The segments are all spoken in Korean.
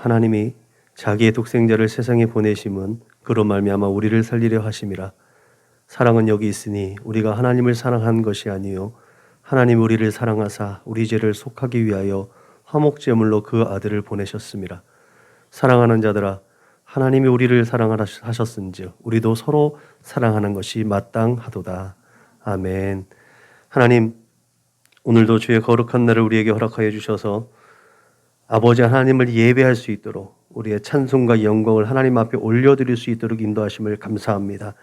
하나님이 자기의 독생자를 세상에 보내심은 그로 말미암아 우리를 살리려 하심이라. 사랑은 여기 있으니 우리가 하나님을 사랑한 것이 아니요 하나님 우리를 사랑하사 우리 죄를 속하기 위하여 화목제물로 그 아들을 보내셨음이라. 사랑하는 자들아, 하나님이 우리를 사랑하셨은즉 우리도 서로 사랑하는 것이 마땅하도다. 아멘. 하나님, 오늘도 주의 거룩한 날을 우리에게 허락하여 주셔서 아버지 하나님을 예배할 수 있도록 우리의 찬송과 영광을 하나님 앞에 올려드릴 수 있도록 인도하심을 감사합니다.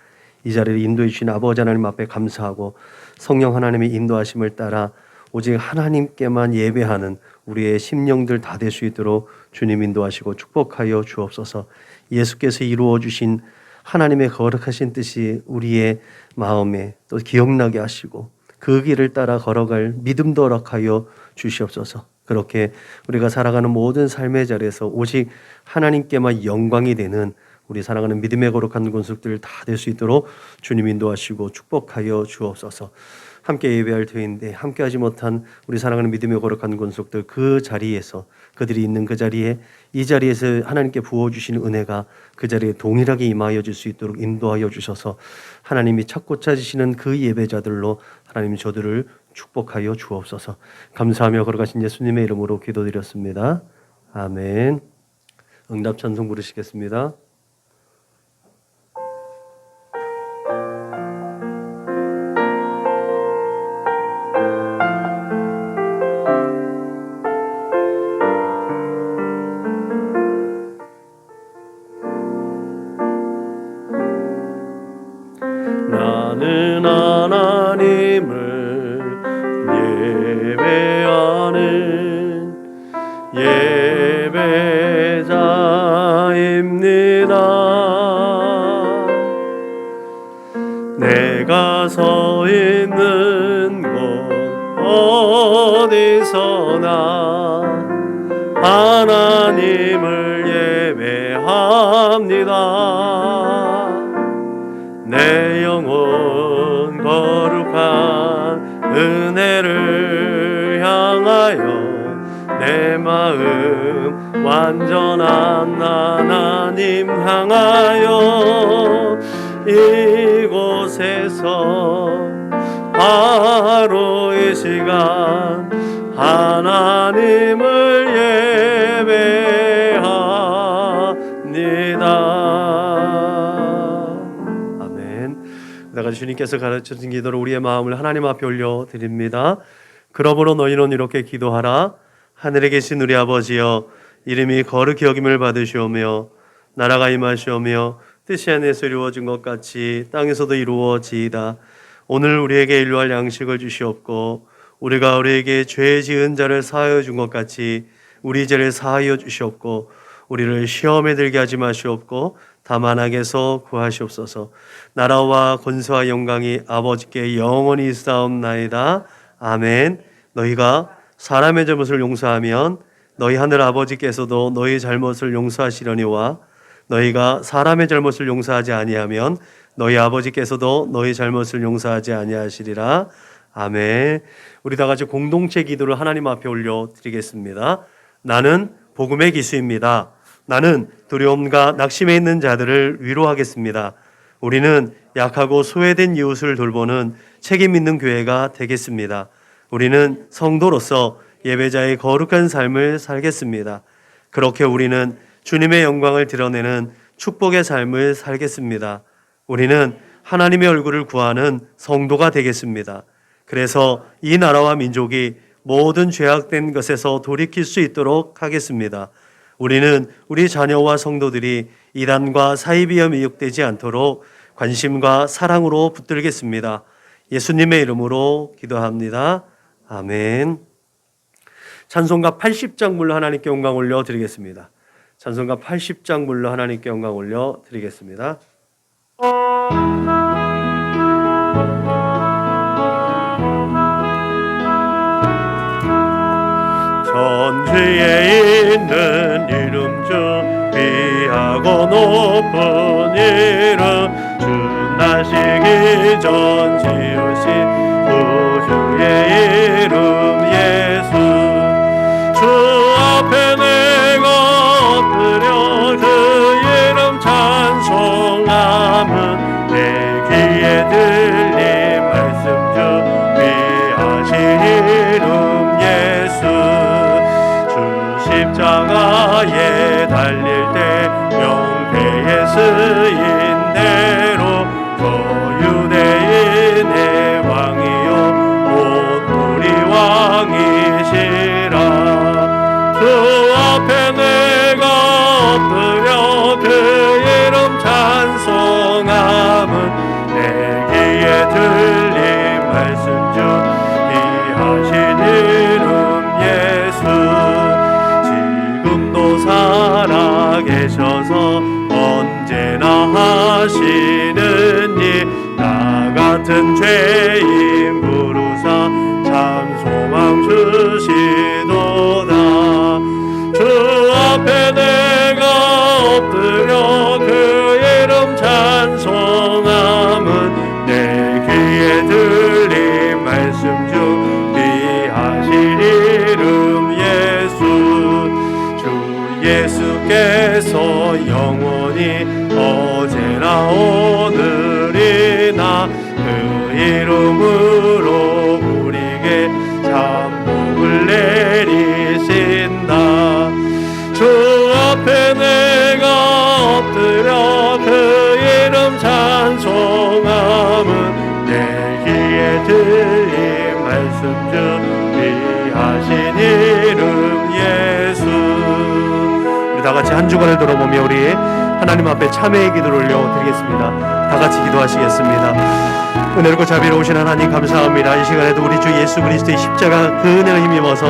이 자리를 인도해 주신 아버지 하나님 앞에 감사하고 성령 하나님의 인도하심을 따라 오직 하나님께만 예배하는 우리의 심령들 다 될 수 있도록 주님 인도하시고 축복하여 주옵소서. 예수께서 이루어 주신 하나님의 거룩하신 뜻이 우리의 마음에 또 기억나게 하시고 그 길을 따라 걸어갈 믿음도 허락하여 주시옵소서. 그렇게 우리가 살아가는 모든 삶의 자리에서 오직 하나님께만 영광이 되는 우리 사랑하는 믿음의 거룩한 권속들 다 될 수 있도록 주님 인도하시고 축복하여 주옵소서. 함께 예배할 터인데 함께하지 못한 우리 사랑하는 믿음의 거룩한 권속들 그 자리에서 그들이 있는 그 자리에 이 자리에서 하나님께 부어주시는 은혜가 그 자리에 동일하게 임하여 줄 수 있도록 인도하여 주셔서 하나님이 찾고 찾으시는 그 예배자들로 하나님 저들을 축복하여 주옵소서. 감사하며 걸어가신 예수님의 이름으로 기도드렸습니다. 아멘. 응답 찬송 부르시겠습니다. 나는 하나님을 예배하는 예배자입니다. 내가 서 있는 곳 어디서나 하나님을 예배합니다. 내 영혼 거룩한 은혜를 향하여 내 마음 완전한 하나님 향하여 이곳에서 바로 이 시간 하나님을 예배합니다. 내가 주님께서 가르쳐준 기도로 우리의 마음을 하나님 앞에 올려드립니다. 그러므로 너희는 이렇게 기도하라. 하늘에 계신 우리 아버지여, 이름이 거룩히 여김을 받으시오며 나라가 임하시오며 뜻이 하늘에서 이루어진 것 같이 땅에서도 이루어지이다. 오늘 우리에게 일용할 양식을 주시옵고 우리가 우리에게 죄 지은 자를 사하여 준 것 같이 우리 죄를 사하여 주시옵고 우리를 시험에 들게 하지 마시옵고 다만 악에서 구하시옵소서. 나라와 권세와 영광이 아버지께 영원히 있사옵나이다. 아멘. 너희가 사람의 잘못을 용서하면 너희 하늘 아버지께서도 너희 잘못을 용서하시려니와 너희가 사람의 잘못을 용서하지 아니하면 너희 아버지께서도 너희 잘못을 용서하지 아니하시리라. 아멘. 우리 다 같이 공동체 기도를 하나님 앞에 올려드리겠습니다. 나는 복음의 기수입니다. 나는 두려움과 낙심에 있는 자들을 위로하겠습니다. 우리는 약하고 소외된 이웃을 돌보는 책임 있는 교회가 되겠습니다. 우리는 성도로서 예배자의 거룩한 삶을 살겠습니다. 그렇게 우리는 주님의 영광을 드러내는 축복의 삶을 살겠습니다. 우리는 하나님의 얼굴을 구하는 성도가 되겠습니다. 그래서 이 나라와 민족이 모든 죄악된 것에서 돌이킬 수 있도록 하겠습니다. 우리는 우리 자녀와 성도들이 이단과 사이비에 미혹되지 않도록 관심과 사랑으로 붙들겠습니다. 예수님의 이름으로 기도합니다. 아멘. 찬송가 80장 불러 하나님께 영광 올려드리겠습니다. 찬송가 80장 불러 하나님께 영광 올려드리겠습니다. 천지에 있는 이름 중 귀하고 높은 이름 주 나시기 전 지으신 구주의 이름 예수 주 앞에 내가 십자가에 달릴 때 명패에 쓰인 대로 저 유대인의 왕이요 곧 우리 왕이시라. 주 앞에 내가 엎드려 그 이름 찬송함은 내 귀에 들린 말씀 중 귀하신 이름 예수. 지금도 살아계셔서 언제나 하시는 일 나 같은 죄인 부르사 참 소망 주시도다. 주 앞에 내가 엎드려 그 이름 찬송함은 내 귀에 들린 말씀 중 귀하신 이름 예수. 주 예수께서 영원히 어제나 오늘이나 그 이름으로 우리에게 참 복을 내리신다. 주 앞에 내가 엎드려 그 이름 찬송함은 내 귀에 들린 말씀 중 귀하신 이름 예수. 우리 다같이 한 주간을 돌아보며 우리 하나님 앞에 참회의 기도를 올려드리겠습니다. 다같이 기도하시겠습니다. 은혜롭고 자비로우신 하나님 감사합니다. 이 시간에도 우리 주 예수 그리스도의 십자가 그 은혜를 힘입어서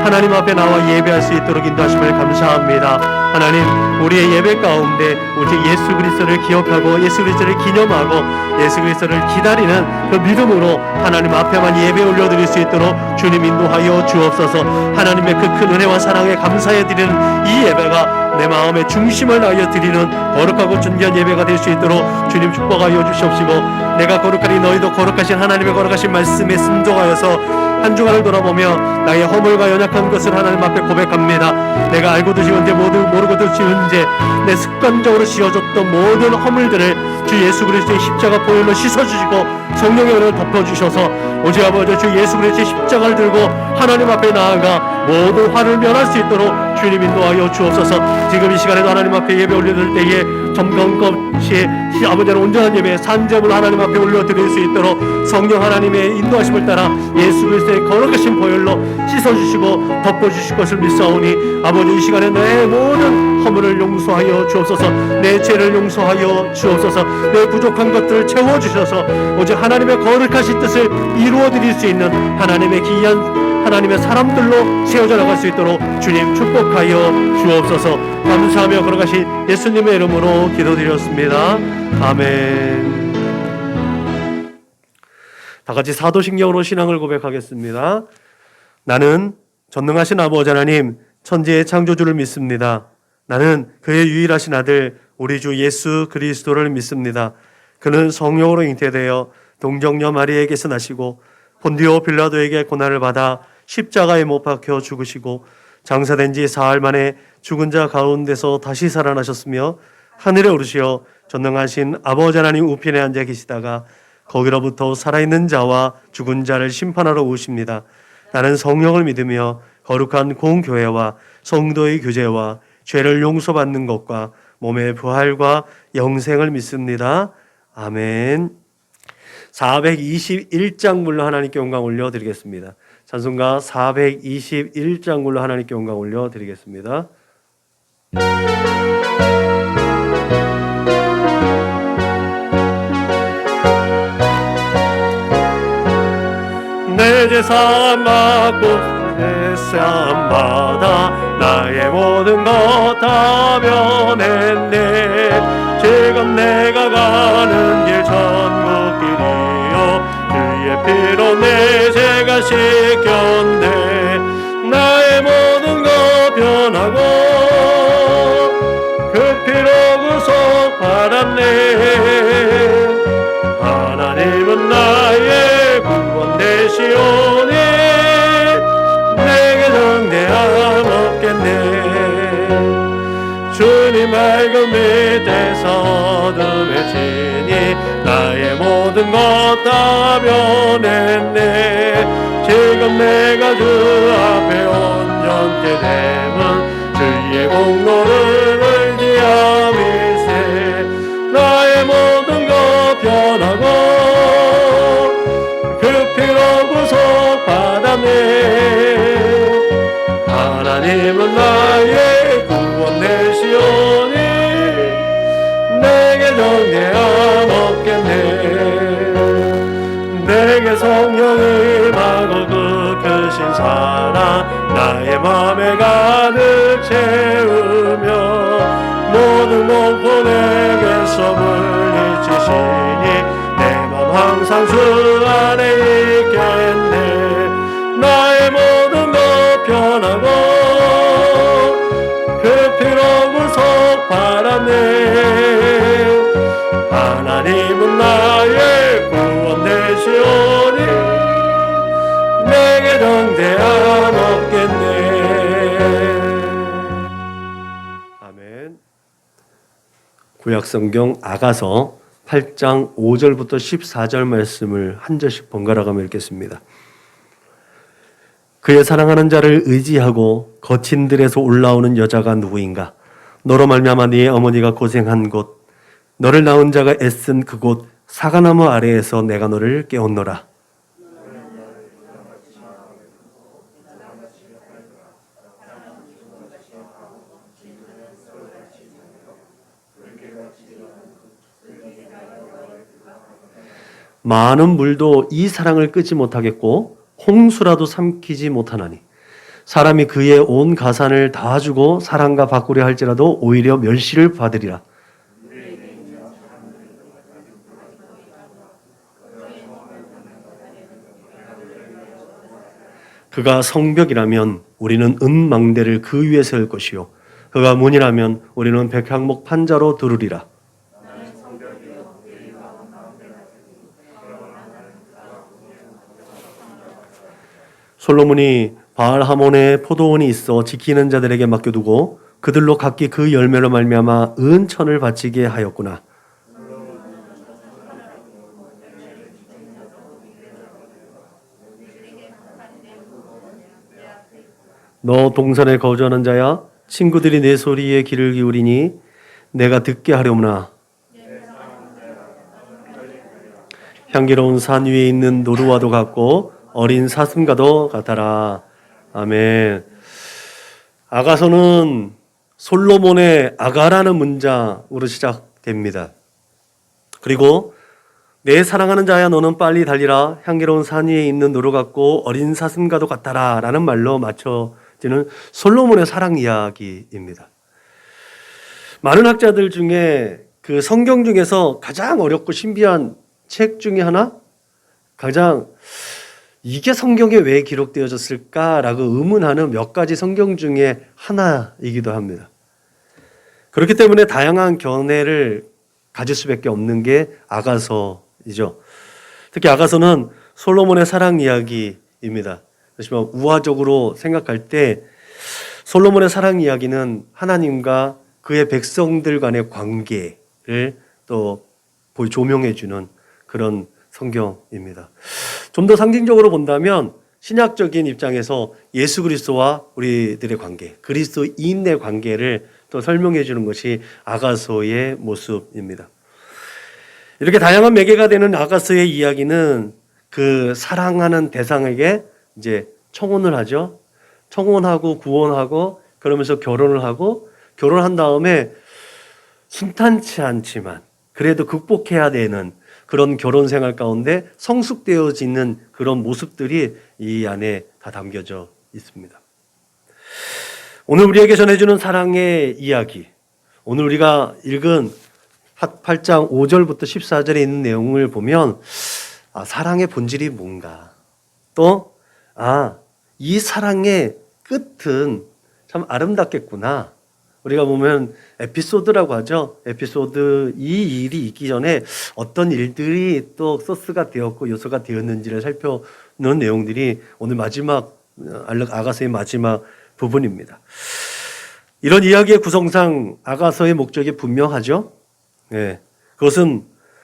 하나님 앞에 나와 예배할 수 있도록 인도하심을 감사합니다. 하나님, 우리의 예배 가운데 우리 예수 그리스도를 기억하고 예수 그리스도를 기념하고 예수 그리스도를 기다리는 그 믿음으로 하나님 앞에만 예배 올려드릴 수 있도록 주님 인도하여 주옵소서. 하나님의 그 큰 은혜와 사랑에 감사해 드리는 이 예배가 내 마음의 중심을 다하여 드리는 거룩하고 존귀한 예배가 될 수 있도록 주님 축복하여 주시옵시고, 내가 거룩하니 너희도 거룩하신 하나님의 거룩하신 말씀에 순종하여서 한 주간을 돌아보며 나의 허물과 연약한 것을 하나님 앞에 고백합니다. 내가 알고도 지은 죄 모르고도 지은 죄, 내 습관적으로 지어졌던 모든 허물들을 주 예수 그리스도의 십자가 보혈로 씻어주시고 성령의 은혜를 덮어주셔서 오직 아버지 주 예수 그리스도의 십자가를 들고 하나님 앞에 나아가 모든 화를 면할 수 있도록 주님 인도하여 주옵소서. 지금 이 시간에도 하나님 앞에 예배 올려드릴 때에 점검없이 아버지의 온전한 예배 산제물로 하나님 앞에 올려드릴 수 있도록 성령 하나님의 인도하심을 따라 예수 그리스도의 거룩하신 보혈로 씻어주시고 덮어주실 것을 믿사오니 아버지 이 시간에 내 모든 허물을 용서하여 주옵소서. 내 죄를 용서하여 주옵소서. 내 부족한 것들을 채워주셔서 오직 하나님의 거룩하신 뜻을 이루어드릴 수 있는 하나님의 귀한 하나님의 사람들로 세워져 나갈 수 있도록 주님 축복하여 주옵소서. 감사하며 걸어가신 예수님의 이름으로 기도드렸습니다. 아멘. 다같이 사도신경으로 신앙을 고백하겠습니다. 나는 전능하신 아버지 하나님 천지의 창조주를 믿습니다. 나는 그의 유일하신 아들 우리 주 예수 그리스도를 믿습니다. 그는 성령으로 잉태되어 동정녀 마리아에게서 나시고 본디오 빌라도에게 고난을 받아 십자가에 못 박혀 죽으시고 장사된 지 사흘 만에 죽은 자 가운데서 다시 살아나셨으며 하늘에 오르시어 전능하신 아버지 하나님 우편에 앉아 계시다가 거기로부터 살아있는 자와 죽은 자를 심판하러 오십니다. 나는 성령을 믿으며 거룩한 공교회와 성도의 교제와 죄를 용서받는 것과 몸의 부활과 영생을 믿습니다. 아멘. 421장 불러 하나님께 영광 올려드리겠습니다. 찬송가 421장 불러 하나님께 영광 올려드리겠습니다. 내 제사 받고 내 쌈 받아 나의 모든 것 다 면했네. 지금 내가 가는 길 전국길이요 주의 피로 내 죄가 씻겼네. 나의 모든 것 변하고 그 피로 구속 받았네. 하나님은 나의 구원 되시오니 내게 정죄함 없겠네. 주님 맑은 밑에서 어둠에 지니 나의 모든 것 다 변했네. 지금 내가 주 앞에 온전케 됨은 주의 공로를 의지함일세. 나의 모든 것 변하고 그 피로 구속받았네. 하나님은 나의 구원 되시오니 내게 정죄함 없겠네. 내게 성령이 임하고 그 크신 사랑 나의 맘에 가득 채우며 모든 공포 내게서 물리치시니 내 맘 항상 주 안에 있겠네. 나의 모든 것 변하고 그 피로 구속받았네. 하나님은 나의 구원 되시오니 내게 정죄함 없겠네. 아멘. 구약성경 아가서 8장 5절부터 14절 말씀을 한 절씩 번갈아가며 읽겠습니다. 그의 사랑하는 자를 의지하고 거친 들에서 올라오는 여자가 누구인가? 너로 말미암아 네 어머니가 고생한 곳, 너를 낳은 자가 애쓴 그곳 사과나무 아래에서 내가 너를 깨웠노라. 많은 물도 이 사랑을 끄지 못하겠고 홍수라도 삼키지 못하나니 사람이 그의 온 가산을 다 주고 사랑과 바꾸려 할지라도 오히려 멸시를 받으리라. 그가 성벽이라면 우리는 은망대를 그 위에 세울 것이요 그가 문이라면 우리는 백향목 판자로 두르리라. 솔로몬이 바알 하몬에 포도원이 있어 지키는 자들에게 맡겨두고 그들로 각기 그 열매로 말미암아 은천을 바치게 하였구나. 너 동산에 거주하는 자야, 친구들이 내 소리에 귀를 기울이니 내가 듣게 하려무나. 향기로운 산 위에 있는 노루와도 같고 어린 사슴과도 같아라. 아멘. 아가서는 솔로몬의 아가라는 문장으로 시작됩니다. 그리고 내 사랑하는 자야 너는 빨리 달리라. 향기로운 산 위에 있는 노루 같고 어린 사슴과도 같아라 라는 말로 맞춰지는 솔로몬의 사랑 이야기입니다. 많은 학자들 중에 그 성경 중에서 가장 어렵고 신비한 책 중에 하나, 가장 이게 성경에 왜 기록되어졌을까라고 의문하는 몇 가지 성경 중에 하나이기도 합니다. 그렇기 때문에 다양한 견해를 가질 수밖에 없는 게 아가서이죠. 특히 아가서는 솔로몬의 사랑 이야기입니다. 그렇지만 우화적으로 생각할 때 솔로몬의 사랑 이야기는 하나님과 그의 백성들 간의 관계를 또 조명해 주는 그런 성경입니다. 좀 더 상징적으로 본다면 신약적인 입장에서 예수 그리스도와 우리들의 관계, 그리스도인의 관계를 또 설명해 주는 것이 아가서의 모습입니다. 이렇게 다양한 매개가 되는 아가서의 이야기는 그 사랑하는 대상에게 이제 청혼을 하죠. 청혼하고 구원하고 그러면서 결혼을 하고 결혼한 다음에 순탄치 않지만 그래도 극복해야 되는 그런 결혼 생활 가운데 성숙되어지는 그런 모습들이 이 안에 다 담겨져 있습니다. 오늘 우리에게 전해주는 사랑의 이야기, 오늘 우리가 읽은 8장 5절부터 14절에 있는 내용을 보면 사랑의 본질이 뭔가, 또 이 사랑의 끝은 참 아름답겠구나. 우리가 보면 에피소드라고 하죠. 에피소드, 이 일이 있기 전에 어떤 일들이 또 소스가 되었고 요소가 되었는지를 살펴보는 내용들이 오늘 마지막 아가서의 마지막 부분입니다. 이런 이야기의 구성상 아가서의 목적이 분명하죠. 네, 그것은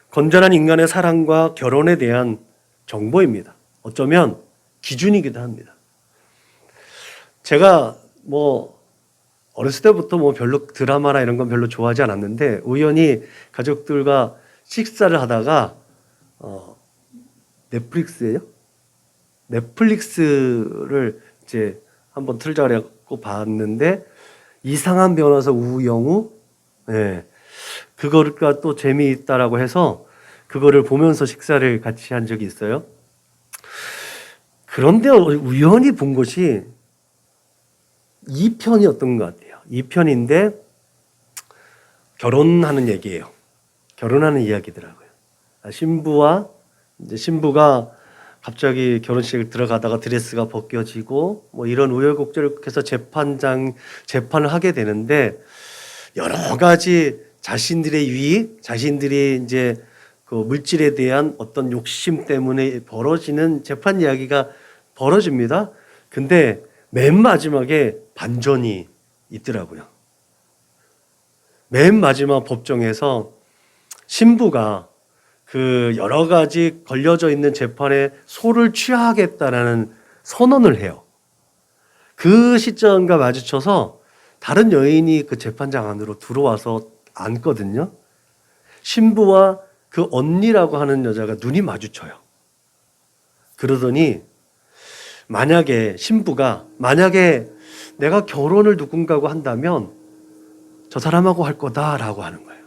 건전한 인간의 사랑과 결혼에 대한 정보입니다. 어쩌면 기준이기도 합니다. 제가 어렸을 때부터 뭐 별로 드라마나 이런 건 별로 좋아하지 않았는데 우연히 가족들과 식사를 하다가 넷플릭스예요? 넷플릭스를 이제 한번 틀자 그래갖고 봤는데 이상한 변호사 우영우, 네, 그거가 또 재미있다라고 해서 그거를 보면서 식사를 같이 한 적이 있어요. 그런데 우연히 본 것이 2편이었던 것 같아요. 2편인데 결혼하는 얘기예요. 결혼하는 이야기더라고요. 신부가 갑자기 결혼식을 들어가다가 드레스가 벗겨지고 뭐 이런 우여곡절을 해서 재판을 하게 되는데 여러 가지 자신들의 유익, 자신들이 이제 그 물질에 대한 어떤 욕심 때문에 벌어지는 재판 이야기가 벌어집니다. 근데 맨 마지막에 반전이 있더라고요. 맨 마지막 법정에서 신부가 그 여러 가지 걸려져 있는 재판에 소를 취하하겠다라는 선언을 해요. 그 시점과 마주쳐서 다른 여인이 그 재판장 안으로 들어와서 앉거든요. 신부와 그 언니라고 하는 여자가 눈이 마주쳐요. 그러더니 만약에 내가 결혼을 누군가하고 한다면 저 사람하고 할 거다라고 하는 거예요.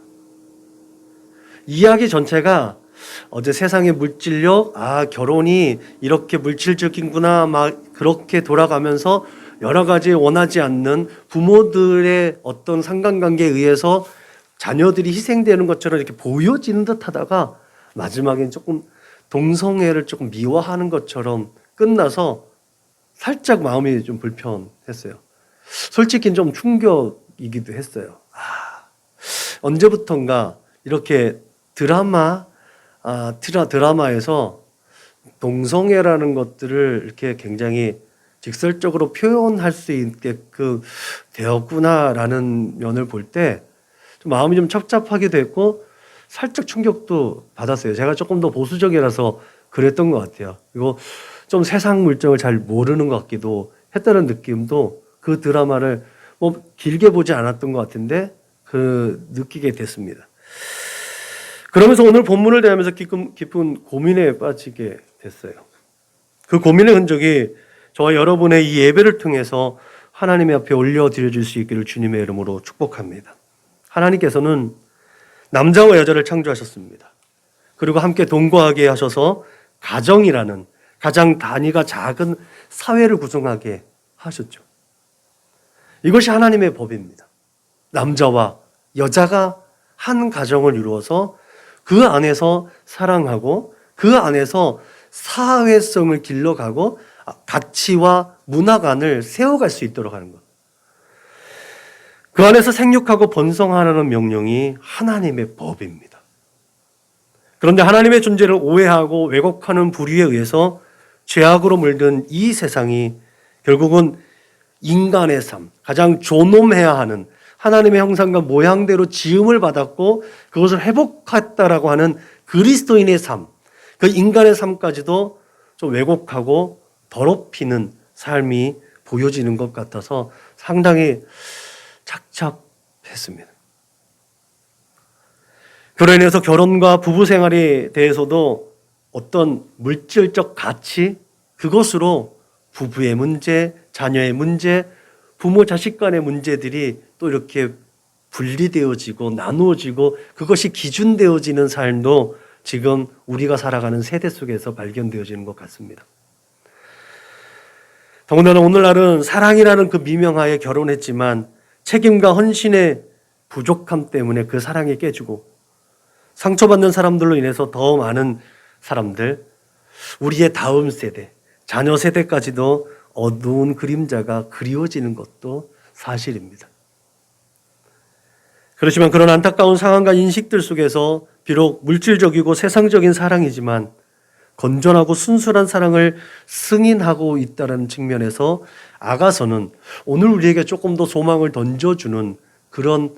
이야기 전체가 어제 세상의 물질력, 결혼이 이렇게 물질적인구나, 막 그렇게 돌아가면서 여러 가지 원하지 않는 부모들의 어떤 상관관계에 의해서 자녀들이 희생되는 것처럼 이렇게 보여지는 듯 하다가 마지막엔 조금 동성애를 조금 미화하는 것처럼 끝나서 살짝 마음이 좀 불편했어요. 솔직히 좀 충격이기도 했어요. 언제부턴가 이렇게 드라마에서 동성애라는 것들을 이렇게 굉장히 직설적으로 표현할 수 있게끔 되었구나라는 면을 볼 때 마음이 좀 찹찹하기도 했고 살짝 충격도 받았어요. 제가 조금 더 보수적이라서 그랬던 것 같아요. 그리고 좀 세상 물정을 잘 모르는 것 같기도 했다는 느낌도 그 드라마를 뭐 길게 보지 않았던 것 같은데 느끼게 됐습니다. 그러면서 오늘 본문을 대하면서 깊은 고민에 빠지게 됐어요. 그 고민의 흔적이 저와 여러분의 이 예배를 통해서 하나님의 앞에 올려드려질 수 있기를 주님의 이름으로 축복합니다. 하나님께서는 남자와 여자를 창조하셨습니다. 그리고 함께 동거하게 하셔서 가정이라는 가장 단위가 작은 사회를 구성하게 하셨죠. 이것이 하나님의 법입니다. 남자와 여자가 한 가정을 이루어서 그 안에서 사랑하고 그 안에서 사회성을 길러가고 가치와 문화관을 세워갈 수 있도록 하는 것. 그 안에서 생육하고 번성하라는 명령이 하나님의 법입니다. 그런데 하나님의 존재를 오해하고 왜곡하는 부류에 의해서 죄악으로 물든 이 세상이 결국은 인간의 삶, 가장 존엄해야 하는 하나님의 형상과 모양대로 지음을 받았고 그것을 회복했다라고 하는 그리스도인의 삶, 그 인간의 삶까지도 좀 왜곡하고 더럽히는 삶이 보여지는 것 같아서 상당히 착잡했습니다. 그로 인해서 결혼과 부부 생활에 대해서도 어떤 물질적 가치, 그것으로 부부의 문제, 자녀의 문제, 부모 자식 간의 문제들이 또 이렇게 분리되어지고 나누어지고 그것이 기준되어지는 삶도 지금 우리가 살아가는 세대 속에서 발견되어지는 것 같습니다. 더군다나 오늘날은 사랑이라는 그 미명하에 결혼했지만 책임과 헌신의 부족함 때문에 그 사랑이 깨지고 상처받는 사람들로 인해서 더 많은 사람들, 우리의 다음 세대, 자녀 세대까지도 어두운 그림자가 그리워지는 것도 사실입니다. 그렇지만 그런 안타까운 상황과 인식들 속에서 비록 물질적이고 세상적인 사랑이지만 건전하고 순수한 사랑을 승인하고 있다는 측면에서 아가서는 오늘 우리에게 조금 더 소망을 던져주는 그런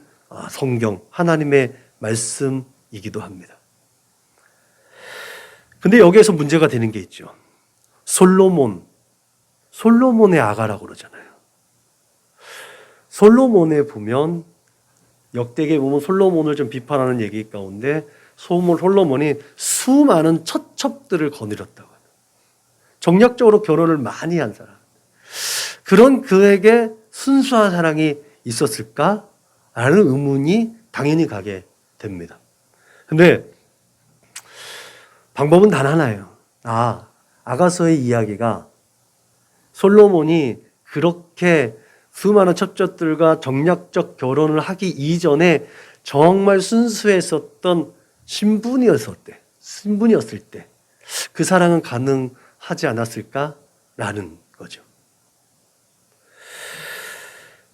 성경, 하나님의 말씀이기도 합니다. 근데 여기에서 문제가 되는 게 있죠. 솔로몬의 아가라고 그러잖아요. 솔로몬에 보면 역대기에 보면 솔로몬을 좀 비판하는 얘기 가운데 솔로몬이 수많은 처첩들을 거느렸다고 해요. 정략적으로 결혼을 많이 한 사람. 그런 그에게 순수한 사랑이 있었을까라는 의문이 당연히 가게 됩니다. 근데 방법은 단 하나예요. 아가서의 이야기가 솔로몬이 그렇게 수많은 첩첩들과 정략적 결혼을 하기 이전에 정말 순수했었던 신분이었을 때 그 사랑은 가능하지 않았을까라는 거죠.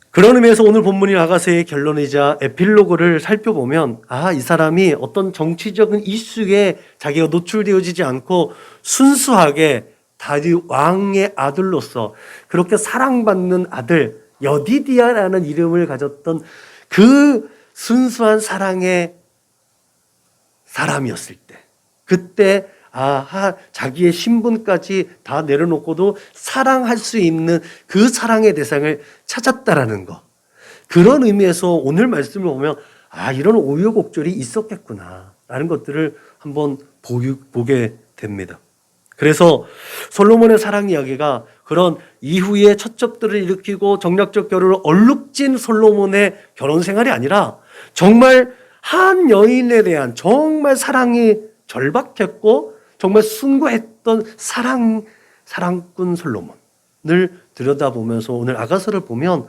그런 의미에서 오늘 본문인 아가서의 결론이자 에필로그를 살펴보면 이 사람이 어떤 정치적인 이슈에 자기가 노출되어지지 않고 순수하게 다윗 왕의 아들로서 그렇게 사랑받는 아들 여디디아라는 이름을 가졌던 그 순수한 사랑의 사람이었을 때 그때 자기의 신분까지 다 내려놓고도 사랑할 수 있는 그 사랑의 대상을 찾았다라는 거. 그런 의미에서 오늘 말씀을 보면 이런 우여곡절이 있었겠구나라는 것들을 한번 보게 됩니다. 그래서 솔로몬의 사랑 이야기가 그런 이후에 처첩들을 일으키고 정략적 결혼을 얼룩진 솔로몬의 결혼 생활이 아니라 정말 한 여인에 대한 정말 사랑이 절박했고 정말 숭고했던 사랑꾼 솔로몬을 들여다보면서 오늘 아가서를 보면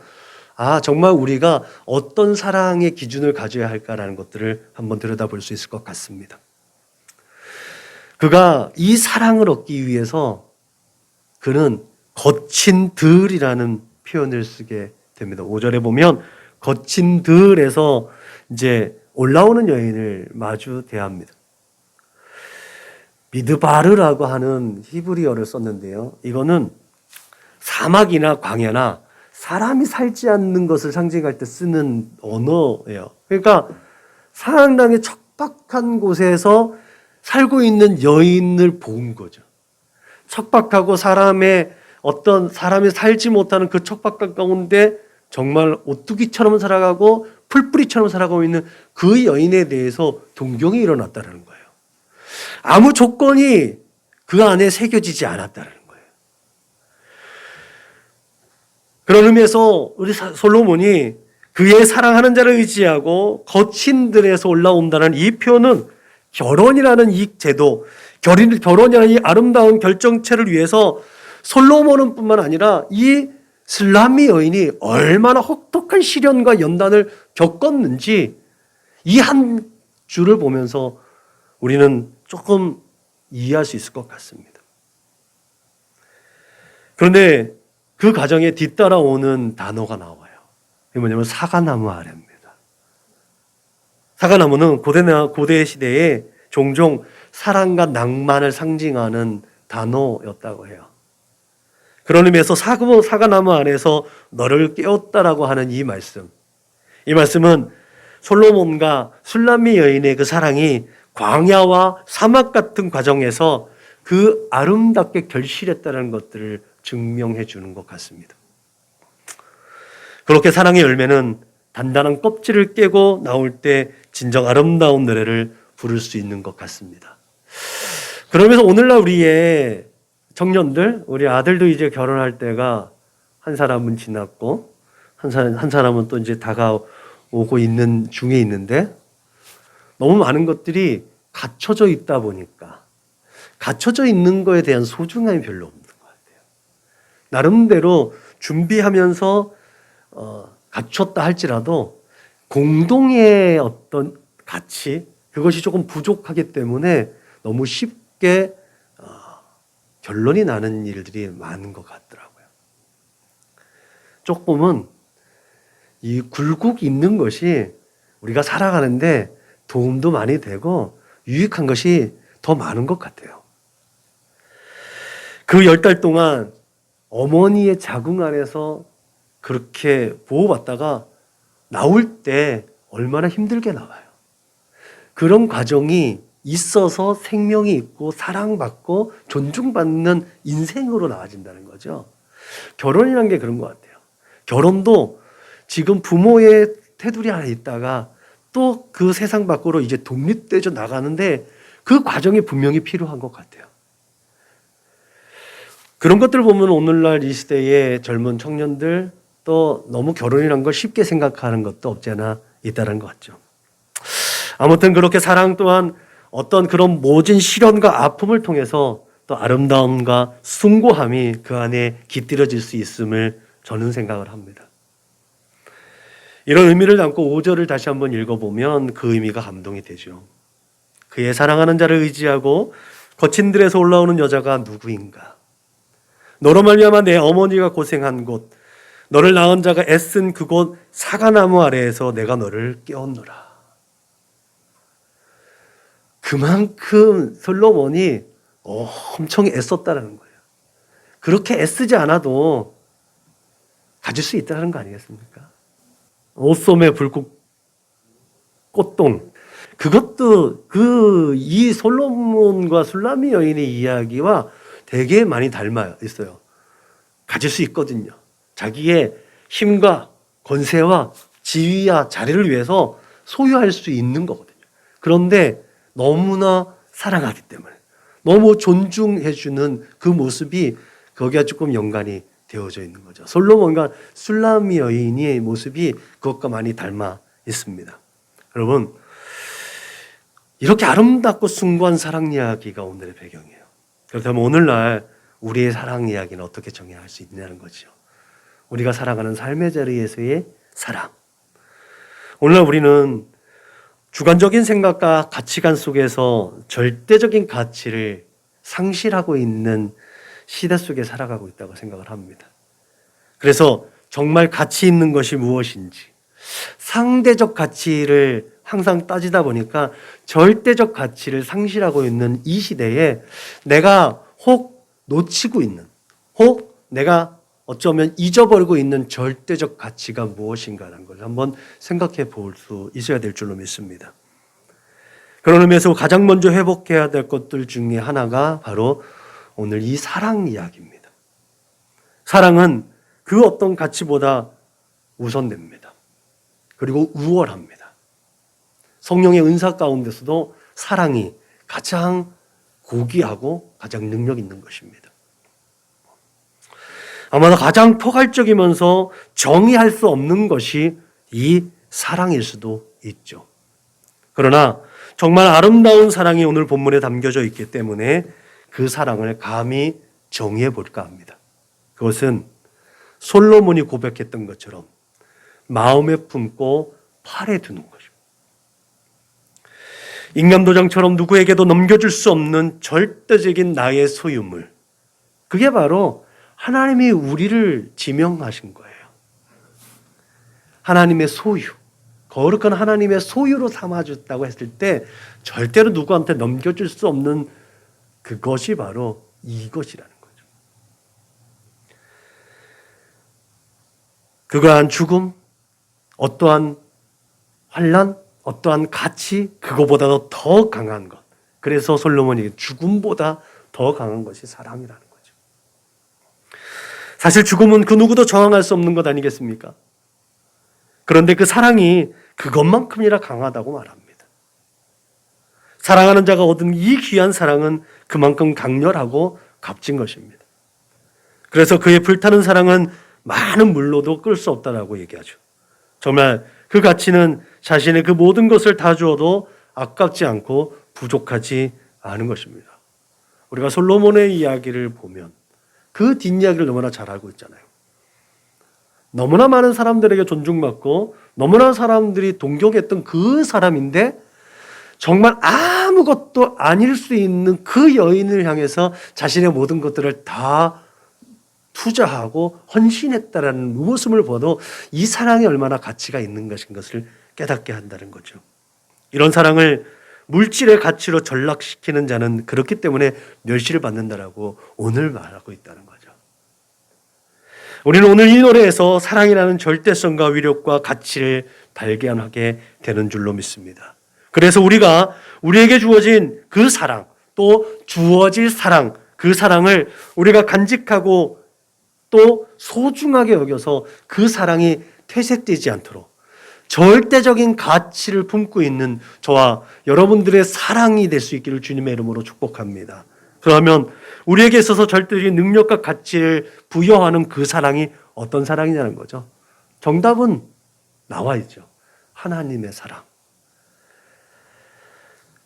정말 우리가 어떤 사랑의 기준을 가져야 할까라는 것들을 한번 들여다볼 수 있을 것 같습니다. 그가 이 사랑을 얻기 위해서 그는 거친 들이라는 표현을 쓰게 됩니다. 5절에 보면 거친 들에서 이제 올라오는 여인을 마주 대합니다. 미드바르라고 하는 히브리어를 썼는데요. 이거는 사막이나 광야나 사람이 살지 않는 것을 상징할 때 쓰는 언어예요. 그러니까 상당히 척박한 곳에서 살고 있는 여인을 본 거죠. 척박하고 사람이 살지 못하는 그 척박한 가운데 정말 오뚜기처럼 살아가고 풀뿌리처럼 살아가고 있는 그 여인에 대해서 동경이 일어났다는 거예요. 아무 조건이 그 안에 새겨지지 않았다는 거예요. 그런 의미에서 우리 솔로몬이 그의 사랑하는 자를 의지하고 거친 들에서 올라온다는 이 표현은 결혼이라는 이 제도, 결혼이라는 이 아름다운 결정체를 위해서 솔로몬은 뿐만 아니라 이 슬라미 여인이 얼마나 혹독한 시련과 연단을 겪었는지 이 한 줄을 보면서 우리는 조금 이해할 수 있을 것 같습니다. 그런데 그 과정에 뒤따라오는 단어가 나와요. 그게 뭐냐면 사과나무 아래입니다. 사과나무는 고대 시대에 종종 사랑과 낭만을 상징하는 단어였다고 해요. 그런 의미에서 사과나무 안에서 너를 깨웠다라고 하는 이 말씀은 솔로몬과 술람미 여인의 그 사랑이 광야와 사막 같은 과정에서 그 아름답게 결실했다는 것들을 증명해 주는 것 같습니다. 그렇게 사랑의 열매는 단단한 껍질을 깨고 나올 때 진정 아름다운 노래를 부를 수 있는 것 같습니다. 그러면서 오늘날 우리의 청년들, 우리 아들도 이제 결혼할 때가 한 사람은 지났고 한 사람은 또 이제 다가오고 있는 중에 있는데 너무 많은 것들이 갖춰져 있다 보니까 갖춰져 있는 거에 대한 소중함이 별로 없는 것 같아요. 나름대로 준비하면서 갖췄다 할지라도 공동의 어떤 가치, 그것이 조금 부족하기 때문에 너무 쉽게 결론이 나는 일들이 많은 것 같더라고요. 조금은 이 굴곡 있는 것이 우리가 살아가는데 도움도 많이 되고 유익한 것이 더 많은 것 같아요. 그 10달 동안 어머니의 자궁 안에서 그렇게 보호받다가 나올 때 얼마나 힘들게 나와요. 그런 과정이 있어서 생명이 있고 사랑받고 존중받는 인생으로 나아진다는 거죠. 결혼이라는 게 그런 것 같아요. 결혼도 지금 부모의 테두리 안에 있다가 또 그 세상 밖으로 이제 독립되어 나가는데 그 과정이 분명히 필요한 것 같아요. 그런 것들을 보면 오늘날 이 시대의 젊은 청년들 또 너무 결혼이란 걸 쉽게 생각하는 것도 없지 않아 있다는 것 같죠. 아무튼 그렇게 사랑 또한 어떤 그런 모진 시련과 아픔을 통해서 또 아름다움과 숭고함이 그 안에 깃들여질 수 있음을 저는 생각을 합니다. 이런 의미를 담고 5절을 다시 한번 읽어보면 그 의미가 감동이 되죠. 그의 사랑하는 자를 의지하고 거친 들에서 올라오는 여자가 누구인가? 너로 말미암아 내 어머니가 고생한 곳, 너를 낳은 자가 애쓴 그곳 사과나무 아래에서 내가 너를 깨웠노라. 그만큼 솔로몬이 엄청 애썼다는 거예요. 그렇게 애쓰지 않아도 가질 수 있다는 거 아니겠습니까? 오솜의 불꽃 꽃동, 그것도 이 솔로몬과 술라미 여인의 이야기와 되게 많이 닮아 있어요. 가질 수 있거든요. 자기의 힘과 권세와 지위와 자리를 위해서 소유할 수 있는 거거든요. 그런데 너무나 사랑하기 때문에 너무 존중해주는 그 모습이 거기가 조금 연관이 되어져 있는 거죠. 솔로몬과 술라미 여인의 모습이 그것과 많이 닮아 있습니다. 여러분, 이렇게 아름답고 숭고한 사랑 이야기가 오늘의 배경이에요. 그렇다면 오늘날 우리의 사랑 이야기는 어떻게 정의할 수 있냐는 거죠. 우리가 살아가는 삶의 자리에서의 사랑. 오늘날 우리는 주관적인 생각과 가치관 속에서 절대적인 가치를 상실하고 있는 시대 속에 살아가고 있다고 생각을 합니다. 그래서 정말 가치 있는 것이 무엇인지 상대적 가치를 항상 따지다 보니까 절대적 가치를 상실하고 있는 이 시대에 내가 혹 놓치고 있는, 혹 내가 어쩌면 잊어버리고 있는 절대적 가치가 무엇인가라는 걸 한번 생각해 볼 수 있어야 될 줄로 믿습니다. 그런 의미에서 가장 먼저 회복해야 될 것들 중에 하나가 바로 오늘 이 사랑 이야기입니다. 사랑은 그 어떤 가치보다 우선됩니다. 그리고 우월합니다. 성령의 은사 가운데서도 사랑이 가장 고귀하고 가장 능력 있는 것입니다. 아마도 가장 포괄적이면서 정의할 수 없는 것이 이 사랑일 수도 있죠. 그러나 정말 아름다운 사랑이 오늘 본문에 담겨져 있기 때문에 그 사랑을 감히 정의해 볼까 합니다. 그것은 솔로몬이 고백했던 것처럼 마음에 품고 팔에 두는 것입니다. 인감도장처럼 누구에게도 넘겨줄 수 없는 절대적인 나의 소유물. 그게 바로 하나님이 우리를 지명하신 거예요. 하나님의 소유. 거룩한 하나님의 소유로 삼아줬다고 했을 때 절대로 누구한테 넘겨줄 수 없는 그것이 바로 이것이라는 거죠. 그러한 죽음, 어떠한 환난, 어떠한 가치, 그거보다도 더 강한 것. 그래서 솔로몬이 죽음보다 더 강한 것이 사랑이라는 거죠. 사실 죽음은 그 누구도 저항할 수 없는 것 아니겠습니까? 그런데 그 사랑이 그것만큼이나 강하다고 말합니다. 사랑하는 자가 얻은 이 귀한 사랑은 그만큼 강렬하고 값진 것입니다. 그래서 그의 불타는 사랑은 많은 물로도 끌 수 없다라고 얘기하죠. 정말 그 가치는 자신의 그 모든 것을 다 주어도 아깝지 않고 부족하지 않은 것입니다. 우리가 솔로몬의 이야기를 보면 그 뒷이야기를 너무나 잘 알고 있잖아요. 너무나 많은 사람들에게 존중받고 너무나 사람들이 동경했던 그 사람인데 정말 아무것도 아닐 수 있는 그 여인을 향해서 자신의 모든 것들을 다 투자하고 헌신했다라는 모습을 봐도 이 사랑이 얼마나 가치가 있는 것인 것을 깨닫게 한다는 거죠. 이런 사랑을 물질의 가치로 전락시키는 자는 그렇기 때문에 멸시를 받는다라고 오늘 말하고 있다는 거죠. 우리는 오늘 이 노래에서 사랑이라는 절대성과 위력과 가치를 발견하게 되는 줄로 믿습니다. 그래서 우리가 우리에게 주어진 그 사랑, 또 주어질 사랑, 그 사랑을 우리가 간직하고 또 소중하게 여겨서 그 사랑이 퇴색되지 않도록 절대적인 가치를 품고 있는 저와 여러분들의 사랑이 될 수 있기를 주님의 이름으로 축복합니다. 그러면 우리에게 있어서 절대적인 능력과 가치를 부여하는 그 사랑이 어떤 사랑이냐는 거죠. 정답은 나와 있죠. 하나님의 사랑.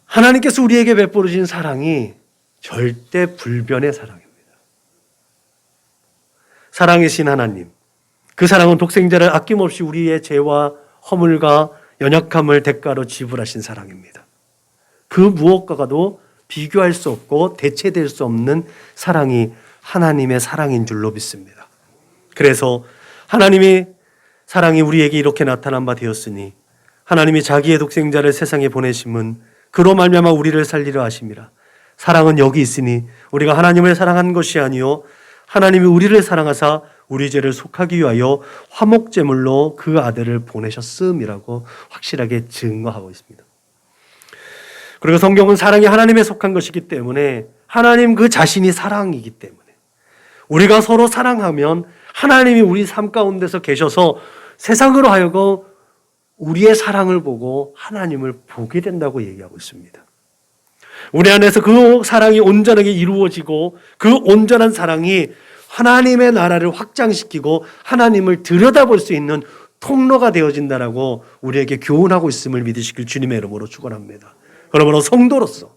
하나님께서 우리에게 베풀어 주신 사랑이 절대 불변의 사랑입니다. 사랑이신 하나님. 그 사랑은 독생자를 아낌없이 우리의 죄와 허물과 연약함을 대가로 지불하신 사랑입니다. 그 무엇과도 비교할 수 없고 대체될 수 없는 사랑이 하나님의 사랑인 줄로 믿습니다. 그래서 하나님의 사랑이 우리에게 이렇게 나타난 바 되었으니 하나님이 자기의 독생자를 세상에 보내심은 그로 말미암아 우리를 살리려 하심이라. 사랑은 여기 있으니 우리가 하나님을 사랑한 것이 아니요 하나님이 우리를 사랑하사 우리 죄를 속하기 위하여 화목제물로 그 아들을 보내셨음이라고 확실하게 증거하고 있습니다. 그리고 성경은 사랑이 하나님에 속한 것이기 때문에 하나님 그 자신이 사랑이기 때문에 우리가 서로 사랑하면 하나님이 우리 삶 가운데서 계셔서 세상으로 하여금 우리의 사랑을 보고 하나님을 보게 된다고 얘기하고 있습니다. 우리 안에서 그 사랑이 온전하게 이루어지고 그 온전한 사랑이 하나님의 나라를 확장시키고 하나님을 들여다볼 수 있는 통로가 되어진다라고 우리에게 교훈하고 있음을 믿으시길 주님의 이름으로 축원합니다. 그러므로 성도로서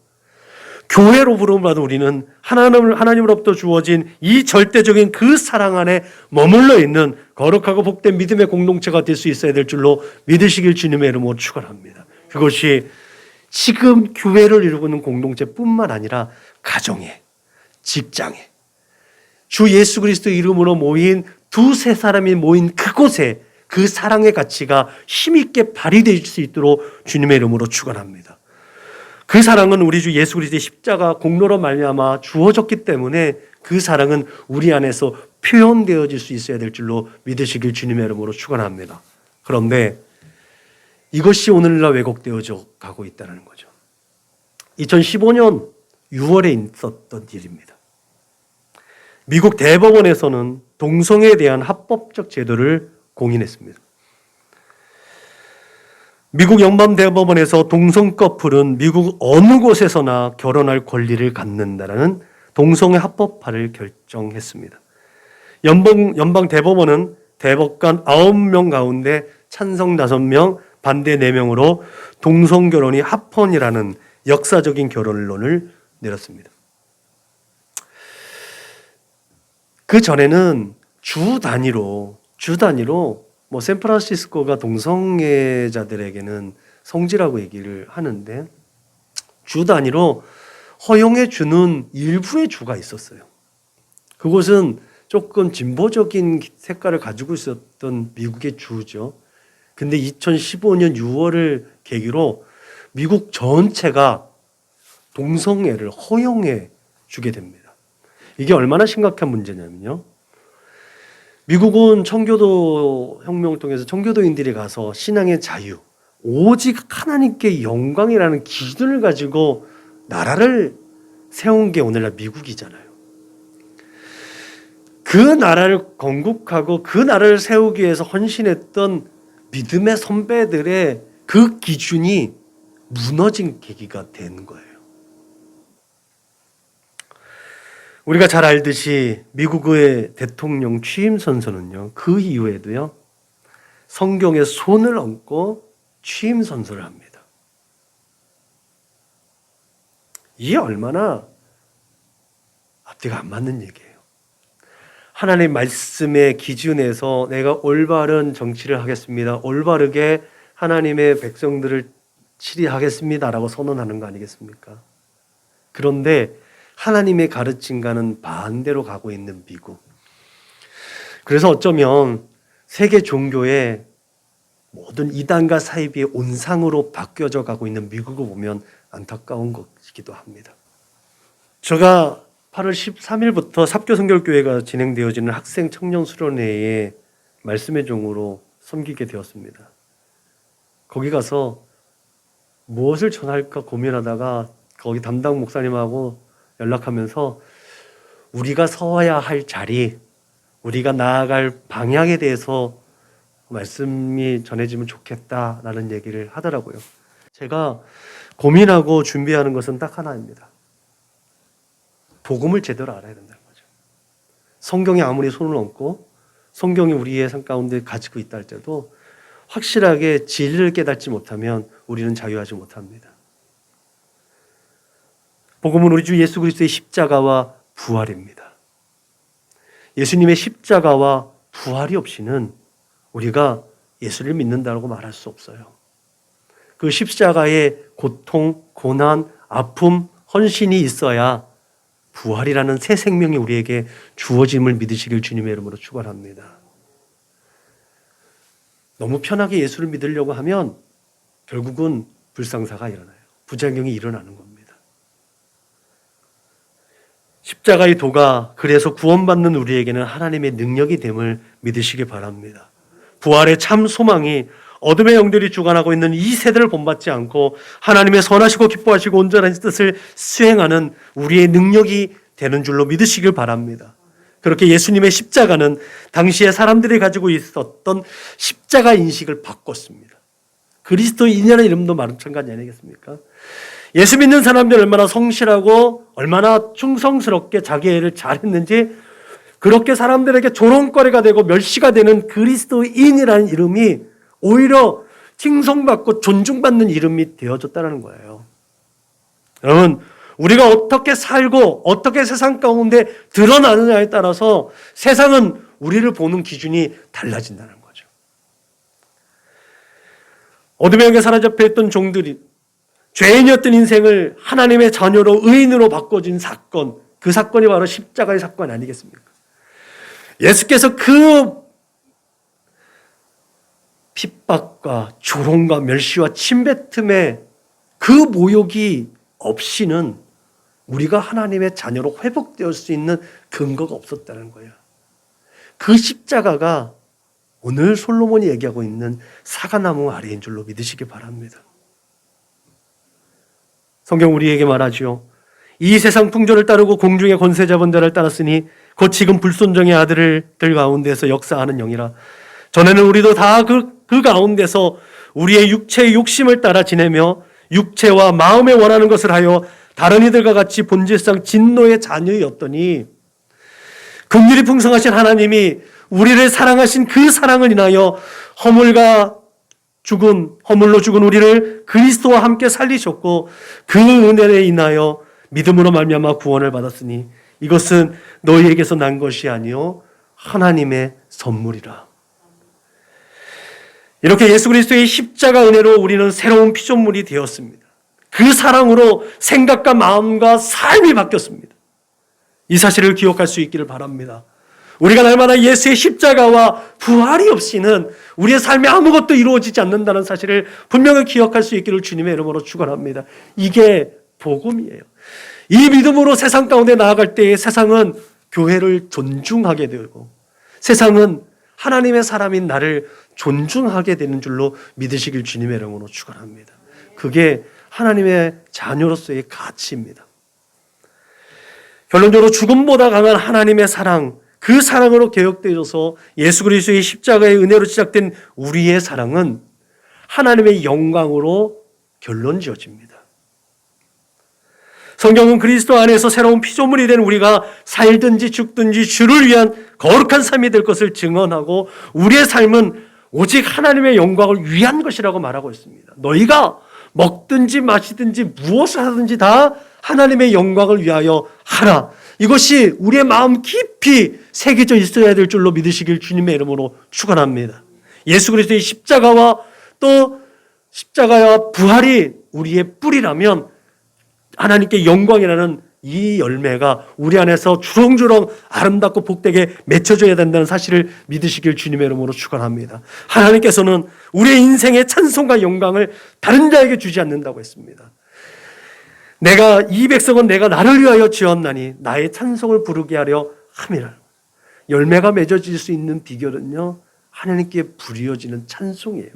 교회로 부름받은 우리는 하나님으로부터 주어진 이 절대적인 그 사랑 안에 머물러 있는 거룩하고 복된 믿음의 공동체가 될 수 있어야 될 줄로 믿으시길 주님의 이름으로 축원합니다. 그것이 지금 교회를 이루고 있는 공동체뿐만 아니라 가정에, 직장에, 주 예수 그리스도 이름으로 모인 두세 사람이 모인 그곳에 그 사랑의 가치가 힘있게 발휘될 수 있도록 주님의 이름으로 축원합니다. 그 사랑은 우리 주 예수 그리스도의 십자가 공로로 말미암아 주어졌기 때문에 그 사랑은 우리 안에서 표현되어질 수 있어야 될 줄로 믿으시길 주님의 이름으로 축원합니다. 그런데 이것이 오늘날 왜곡되어져 가고 있다는 거죠. 2015년 6월에 있었던 일입니다. 미국 대법원에서는 동성애에 대한 합법적 제도를 공인했습니다. 미국 연방대법원에서 동성 커플은 미국 어느 곳에서나 결혼할 권리를 갖는다라는 동성애 합법화를 결정했습니다. 연방대법원은 대법관 9명 가운데 찬성 5명, 반대 4명으로 동성결혼이 합헌이라는 역사적인 결론을 내렸습니다. 그 전에는 주 단위로 샌프란시스코가 동성애자들에게는 성지라고 얘기를 하는데 주 단위로 허용해 주는 일부의 주가 있었어요. 그곳은 조금 진보적인 색깔을 가지고 있었던 미국의 주죠. 근데 2015년 6월을 계기로 미국 전체가 동성애를 허용해 주게 됩니다. 이게 얼마나 심각한 문제냐면요. 미국은 청교도 혁명을 통해서 청교도인들이 가서 신앙의 자유, 오직 하나님께 영광이라는 기준을 가지고 나라를 세운 게 오늘날 미국이잖아요. 그 나라를 건국하고 그 나라를 세우기 위해서 헌신했던 믿음의 선배들의 그 기준이 무너진 계기가 된 거예요. 우리가 잘 알듯이 미국의 대통령 취임 선서는요, 그 이후에도요, 성경에 손을 얹고 취임 선서를 합니다. 이게 얼마나 앞뒤가 안 맞는 얘기예요. 하나님 말씀의 기준에서 내가 올바른 정치를 하겠습니다. 올바르게 하나님의 백성들을 치리하겠습니다라고 선언하는 거 아니겠습니까? 그런데 하나님의 가르침과는 반대로 가고 있는 미국. 그래서 어쩌면 세계 종교의 모든 이단과 사이비의 온상으로 바뀌어져 가고 있는 미국을 보면 안타까운 것이기도 합니다. 제가 8월 13일부터 삽교선결교회가 진행되어지는 학생 청년 수련회에 말씀의 종으로 섬기게 되었습니다. 거기 가서 무엇을 전할까 고민하다가 거기 담당 목사님하고 연락하면서 우리가 서야 할 자리, 우리가 나아갈 방향에 대해서 말씀이 전해지면 좋겠다라는 얘기를 하더라고요. 제가 고민하고 준비하는 것은 딱 하나입니다. 복음을 제대로 알아야 된다는 거죠. 성경에 아무리 손을 얹고 성경이 우리의 삶 가운데 가지고 있다 할때도 확실하게 진리를 깨닫지 못하면 우리는 자유하지 못합니다. 복음은 우리 주 예수 그리스도의 십자가와 부활입니다. 예수님의 십자가와 부활이 없이는 우리가 예수를 믿는다고 말할 수 없어요. 그 십자가의 고통, 고난, 아픔, 헌신이 있어야 부활이라는 새 생명이 우리에게 주어짐을 믿으시길 주님의 이름으로 축원합니다. 너무 편하게 예수를 믿으려고 하면 결국은 불상사가 일어나요. 부작용이 일어나는 겁니다. 십자가의 도가 그래서 구원받는 우리에게는 하나님의 능력이 됨을 믿으시기 바랍니다. 부활의 참 소망이 어둠의 영들이 주관하고 있는 이 세대를 본받지 않고 하나님의 선하시고 기뻐하시고 온전한 뜻을 수행하는 우리의 능력이 되는 줄로 믿으시길 바랍니다. 그렇게 예수님의 십자가는 당시에 사람들이 가지고 있었던 십자가 인식을 바꿨습니다. 그리스도인이라는 이름도 마찬가지 아니겠습니까? 예수 믿는 사람들이 얼마나 성실하고 얼마나 충성스럽게 자기 일을 잘했는지 그렇게 사람들에게 조롱거리가 되고 멸시가 되는 그리스도인이라는 이름이 오히려 칭송받고 존중받는 이름이 되어졌다는 거예요. 여러분, 우리가 어떻게 살고 어떻게 세상 가운데 드러나느냐에 따라서 세상은 우리를 보는 기준이 달라진다는 거죠. 어둠의 영에 사로잡혀 있던 종들이 죄인이었던 인생을 하나님의 자녀로 의인으로 바꿔준 사건, 그 사건이 바로 십자가의 사건 아니겠습니까? 예수께서 그 핍박과 조롱과 멸시와 침뱉음의 그 모욕이 없이는 우리가 하나님의 자녀로 회복되을 수 있는 근거가 없었다는 거예요. 그 십자가가 오늘 솔로몬이 얘기하고 있는 사과나무 아래인 줄로 믿으시기 바랍니다. 성경 우리에게 말하지요. 이 세상 풍조를 따르고 공중의 권세 잡은 자를 따랐으니 곧 지금 불순종의 아들들 가운데서 역사하는 영이라. 전에는 우리도 다 그 가운데서 우리의 육체의 욕심을 따라 지내며 육체와 마음에 원하는 것을 하여 다른 이들과 같이 본질상 진노의 자녀였더니 긍휼이 풍성하신 하나님이 우리를 사랑하신 그 사랑을 인하여 허물로 죽은 우리를 그리스도와 함께 살리셨고 그 은혜에 인하여 믿음으로 말미암아 구원을 받았으니 이것은 너희에게서 난 것이 아니요 하나님의 선물이라. 이렇게 예수 그리스도의 십자가 은혜로 우리는 새로운 피조물이 되었습니다. 그 사랑으로 생각과 마음과 삶이 바뀌었습니다. 이 사실을 기억할 수 있기를 바랍니다. 우리가 날마다 예수의 십자가와 부활이 없이는 우리의 삶에 아무것도 이루어지지 않는다는 사실을 분명히 기억할 수 있기를 주님의 이름으로 축원합니다. 이게 복음이에요. 이 믿음으로 세상 가운데 나아갈 때에 세상은 교회를 존중하게 되고 세상은 하나님의 사람인 나를 존중하게 되는 줄로 믿으시길 주님의 이름으로 축원합니다. 그게 하나님의 자녀로서의 가치입니다. 결론적으로 죽음보다 강한 하나님의 사랑, 그 사랑으로 개혁되어서 예수 그리스도의 십자가의 은혜로 시작된 우리의 사랑은 하나님의 영광으로 결론 지어집니다. 성경은 그리스도 안에서 새로운 피조물이 된 우리가 살든지 죽든지 주를 위한 거룩한 삶이 될 것을 증언하고 우리의 삶은 오직 하나님의 영광을 위한 것이라고 말하고 있습니다. 너희가 먹든지 마시든지 무엇을 하든지 다 하나님의 영광을 위하여 하라. 이것이 우리의 마음 깊이 새겨져 있어야 될 줄로 믿으시길 주님의 이름으로 축원합니다. 예수 그리스도의 십자가와 또 십자가와 부활이 우리의 뿌리라면 하나님께 영광이라는 이 열매가 우리 안에서 주렁주렁 아름답고 복되게 맺혀져야 된다는 사실을 믿으시길 주님의 이름으로 축원합니다. 하나님께서는 우리의 인생의 찬송과 영광을 다른 자에게 주지 않는다고 했습니다. 이 백성은 내가 나를 위하여 지었나니 나의 찬송을 부르게 하려 함이라. 열매가 맺어질 수 있는 비결은요, 하나님께 부르어지는 찬송이에요.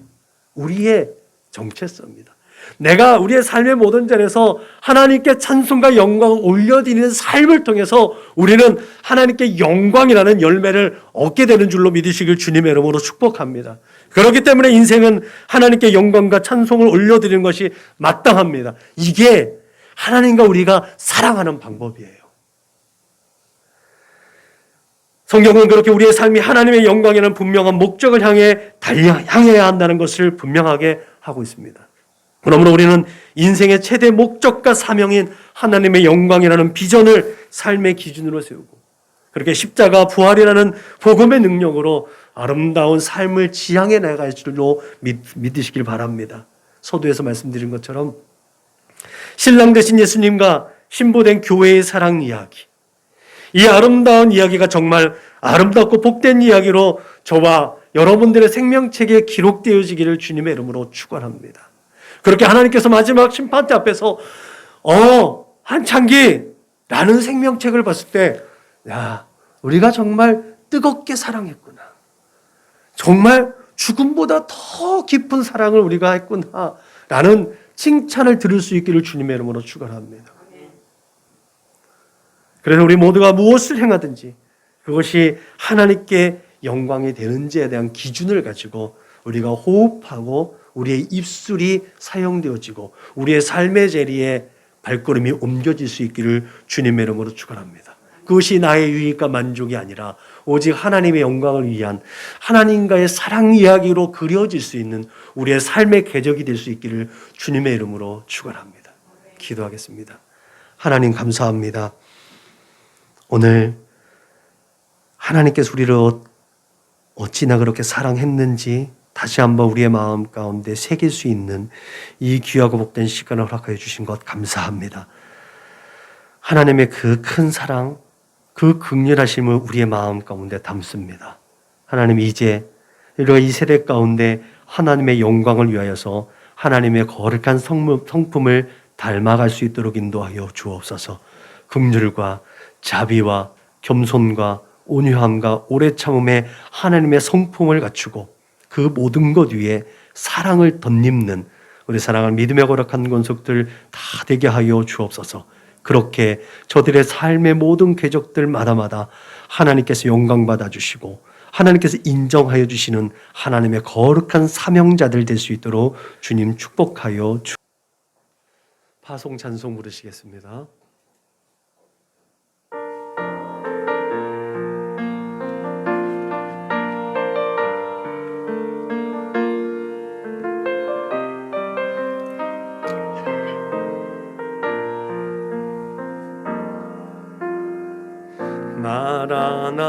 우리의 정체성입니다. 내가 우리의 삶의 모든 자리에서 하나님께 찬송과 영광을 올려드리는 삶을 통해서 우리는 하나님께 영광이라는 열매를 얻게 되는 줄로 믿으시길 주님의 이름으로 축복합니다. 그렇기 때문에 인생은 하나님께 영광과 찬송을 올려드리는 것이 마땅합니다. 이게 하나님과 우리가 사랑하는 방법이에요. 성경은 그렇게 우리의 삶이 하나님의 영광이라는 분명한 목적을 향해야 한다는 것을 분명하게 하고 있습니다. 그러므로 우리는 인생의 최대 목적과 사명인 하나님의 영광이라는 비전을 삶의 기준으로 세우고 그렇게 십자가 부활이라는 복음의 능력으로 아름다운 삶을 지향해 나갈 줄로 믿으시길 바랍니다. 서두에서 말씀드린 것처럼 신랑 되신 예수님과 신부된 교회의 사랑 이야기, 이 아름다운 이야기가 정말 아름답고 복된 이야기로 저와 여러분들의 생명책에 기록되어지기를 주님의 이름으로 축원합니다. 그렇게 하나님께서 마지막 심판대 앞에서 한창기라는 생명책을 봤을 때 우리가 정말 뜨겁게 사랑했구나. 정말 죽음보다 더 깊은 사랑을 우리가 했구나 라는 칭찬을 들을 수 있기를 주님의 이름으로 축원합니다. 그래서 우리 모두가 무엇을 행하든지 그것이 하나님께 영광이 되는지에 대한 기준을 가지고 우리가 호흡하고 우리의 입술이 사용되어지고 우리의 삶의 자리에 발걸음이 옮겨질 수 있기를 주님의 이름으로 축원합니다. 그것이 나의 유익과 만족이 아니라 오직 하나님의 영광을 위한 하나님과의 사랑 이야기로 그려질 수 있는 우리의 삶의 궤적이 될 수 있기를 주님의 이름으로 축원합니다. 기도하겠습니다. 하나님 감사합니다. 오늘 하나님께서 우리를 어찌나 그렇게 사랑했는지 다시 한번 우리의 마음 가운데 새길 수 있는 이 귀하고 복된 시간을 허락하여 주신 것 감사합니다. 하나님의 그 큰 사랑, 그 긍휼하심을 우리의 마음 가운데 담습니다. 하나님 이제 우리가 이 세대 가운데 하나님의 영광을 위하여서 하나님의 거룩한 성품을 닮아갈 수 있도록 인도하여 주옵소서. 긍휼과 자비와 겸손과 온유함과 오래 참음에 하나님의 성품을 갖추고 그 모든 것 위에 사랑을 덧입는 우리 사랑하는 믿음의 거룩한 권속들 다 되게 하여 주옵소서. 그렇게 저들의 삶의 모든 궤적들마다마다 하나님께서 영광받아 주시고 하나님께서 인정하여 주시는 하나님의 거룩한 사명자들 될 수 있도록 주님 축복하여 파송 찬송 부르시겠습니다.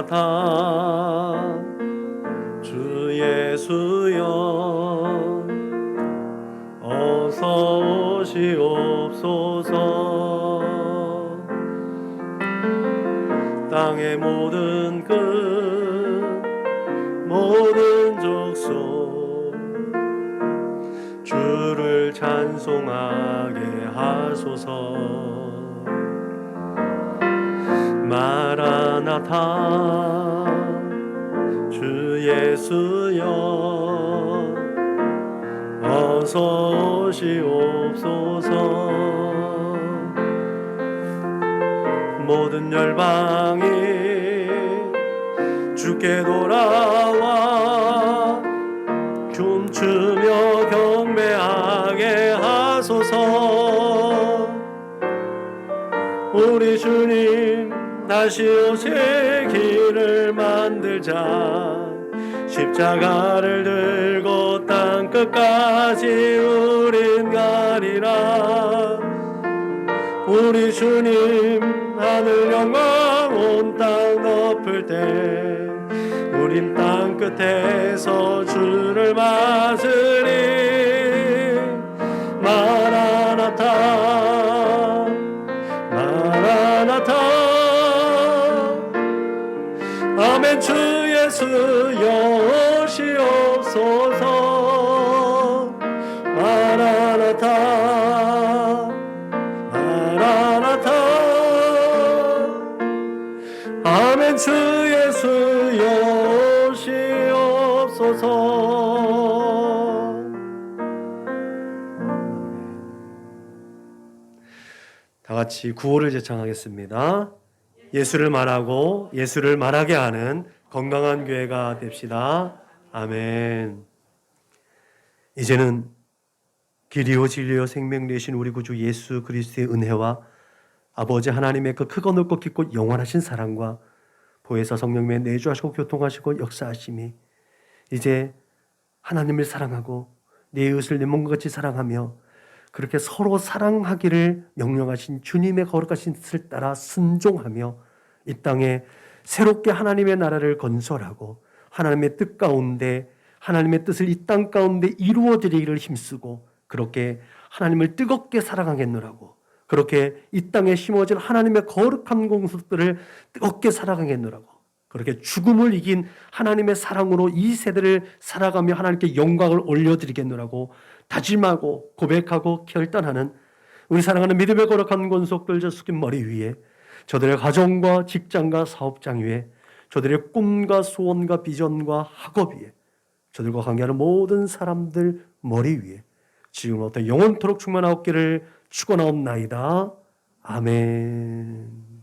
마라나타 주 예수여 어서 오시옵소서. 땅의 모든 끝 모든 족속 주를 찬송하게 하소서. 마라나타 주 예수여 어서 오시옵소서. 모든 열방이 주께 돌아와 춤추며 경배하게 하소서. 우리 주님 다시 오실 길을 만들자. 십자가를 들고 땅 끝까지 우린 가리라. 우리 주님 하늘 영광 온 땅 덮을 때 우린 땅 끝에서 주를 맞으리. 마라나타 마라나타 아멘. 주 예수여 오시옵소서. 마라나타 마라나타 아멘. 주 예수여 오시옵소서. 같이 구호를 제창하겠습니다. 예수를 말하고 예수를 말하게 하는 건강한 교회가 됩시다. 아멘. 이제는 길이요 진리요 생명 되신 우리 구주 예수 그리스도의 은혜와 아버지 하나님의 그 크고 넓고 깊고 영원하신 사랑과 보혜사 성령님의 내주하시고 교통하시고 역사하심이 이제 하나님을 사랑하고 내 이웃을 내 몸과 같이 사랑하며 그렇게 서로 사랑하기를 명령하신 주님의 거룩하신 뜻을 따라 순종하며 이 땅에 새롭게 하나님의 나라를 건설하고 하나님의 뜻 가운데 하나님의 뜻을 이 땅 가운데 이루어드리기를 힘쓰고 그렇게 하나님을 뜨겁게 사랑하겠노라고 그렇게 이 땅에 심어진 하나님의 거룩한 공속들을 뜨겁게 사랑하겠노라고 그렇게 죽음을 이긴 하나님의 사랑으로 이 세대를 살아가며 하나님께 영광을 올려드리겠노라고 다짐하고 고백하고 결단하는 우리 사랑하는 믿음의 거룩한 권속들 저 숙인 머리 위에 저들의 가정과 직장과 사업장 위에 저들의 꿈과 소원과 비전과 학업 위에 저들과 관계하는 모든 사람들 머리 위에 지금부터 영원토록 충만하옵기를 축원하옵나이다. 아멘.